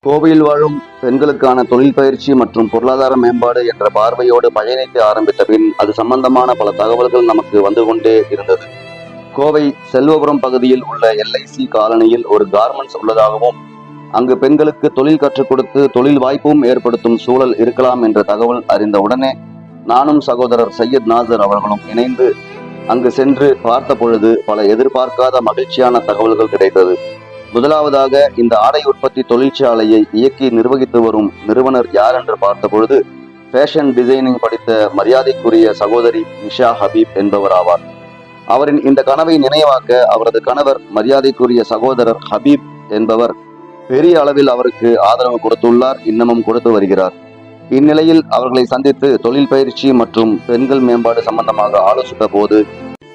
கோவையில் வாழும் பெண்களுக்கான தொழில் பயிற்சி மற்றும் பொருளாதார மேம்பாடு என்ற பார்வையோடு பயணிக்க ஆரம்பித்த பின் அது சம்பந்தமான பல தகவல்கள் நமக்கு வந்து கொண்டே இருந்தது. கோவை செல்வபுரம் பகுதியில் உள்ள LIC காலனியில் ஒரு கார்மெண்ட்ஸ் உள்ளதாகவும் அங்கு பெண்களுக்கு தொழில் கற்றுக் கொடுத்து தொழில் வாய்ப்பும் ஏற்படுத்தும் சூழல் இருக்கலாம் என்ற தகவல் அறிந்த உடனே நானும் சகோதரர் சையத் நாசர் அவர்களும் இணைந்து அங்கு சென்று பார்த்த பொழுது பல எதிர்பார்க்காத மகிழ்ச்சியான தகவல்கள் கிடைத்தது. முதலாவதாக, இந்த ஆடை உற்பத்தி தொழிற்சாலையை இயக்கி நிர்வகித்து வரும் நிறுவனர் யார் என்று பார்த்த பொழுது ஃபேஷன் டிசைனிங் படித்த மரியாதைக்குரிய சகோதரி நிஷா ஹபீப் என்பவர் ஆவார். அவரின் இந்த கனவை நினைவாக்க அவரது கணவர் மரியாதைக்குரிய சகோதரர் ஹபீப் என்பவர் பெரிய அளவில் அவருக்கு ஆதரவு கொடுத்துள்ளார், இன்னமும் கொடுத்து வருகிறார். இந்நிலையில் அவர்களை சந்தித்து தொழில் பயிற்சி மற்றும் பெண்கள் மேம்பாடு சம்பந்தமாக ஆலோசித்த போது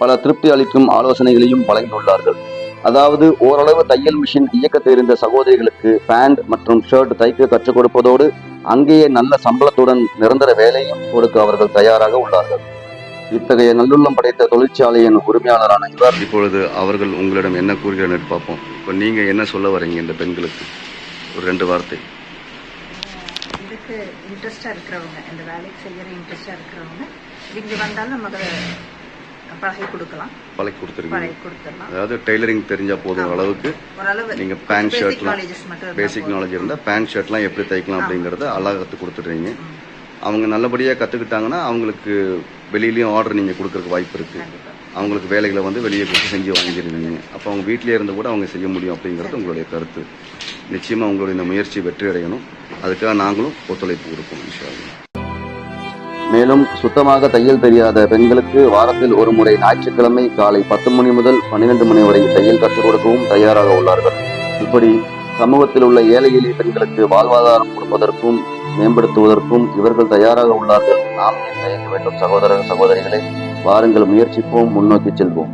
பல திருப்தி அளிக்கும் ஆலோசனைகளையும் வழங்கியுள்ளார்கள். அதாவது, ஓரளவு தையல் மிஷின் இயக்க தெரிந்த சகோதரிகளுக்கு பேண்ட் மற்றும் ஷர்ட் தைக்க கற்றுக் கொடுப்பதோடு அங்கேயே நல்ல சம்பளத்துடன் நிரந்தர வேலையும் கொடுக்க அவர்கள் தயாராக உள்ளார்கள். இத்தகைய நல்லுள்ளம் படைத்த தொழிற்சாலையின் உரிமையாளரான இவர் இப்பொழுது அவர்கள் உங்களிடம் என்ன கூறுகிறார் பார்ப்போம். இப்போ நீங்க என்ன சொல்ல வரீங்க இந்த பெண்களுக்கு? ஒரு 2 வார்த்தை. இதுக்கு இன்ட்ரெஸ்டா இருக்கிறவங்க, இந்த வேலைக்கு செய்யற இன்ட்ரெஸ்டா இருக்கிறவங்க இங்க வந்தாலும் நமக்கு பழகி கொடுக்கலாம். பழகி கொடுத்துடலாம். அதாவது டெய்லரிங் தெரிஞ்சா போதும் அளவுக்கு நீங்க பேண்ட் ஷர்ட்லாம் பேசிக் நாலேஜ் இருந்தா பேண்ட் ஷர்ட்லாம் எப்படி தைக்கலாம் அப்படிங்கறத அழகா கற்றுக் கொடுத்துடுறீங்க. அவங்க நல்லபடியா கத்துக்கிட்டாங்கன்னா அவங்களுக்கு வெளியிலயும் ஆர்டர் நீங்க கொடுக்கறதுக்கு வாய்ப்பு இருக்கு. அவங்களுக்கு வேலைகளை வந்து வெளியே கொடுத்து செஞ்சு வாங்கிடுவீங்க. அப்போ அவங்க வீட்டிலே இருந்து கூட அவங்க செய்ய முடியும் அப்படிங்கிறது உங்களுடைய கருத்து. நிச்சயமா உங்களுடைய இந்த முயற்சி வெற்றி அடையணும். அதுக்காக நாங்களும் ஒத்துழைப்பு கொடுப்போம் இன்ஷா அல்லாஹ். மேலும் சுத்தமாக தையல் தெரியாத பெண்களுக்கு வாரத்தில் ஒரு முறை ஞாயிற்றுக்கிழமை காலை 10 மணி முதல் 12 மணி வரை தையல் கற்றுக் கொடுக்கவும் தயாராக உள்ளார்கள். இப்படி சமூகத்தில் உள்ள ஏழை எளிய பெண்களுக்கு வாழ்வாதாரம் கொடுப்பதற்கும் மேம்படுத்துவதற்கும் இவர்கள் தயாராக உள்ளார்கள். நாம் ஏன் தயங்க வேண்டும்? சகோதர சகோதரிகளை வாருங்கள், முயற்சிப்போம், முன்னோக்கி செல்வோம்.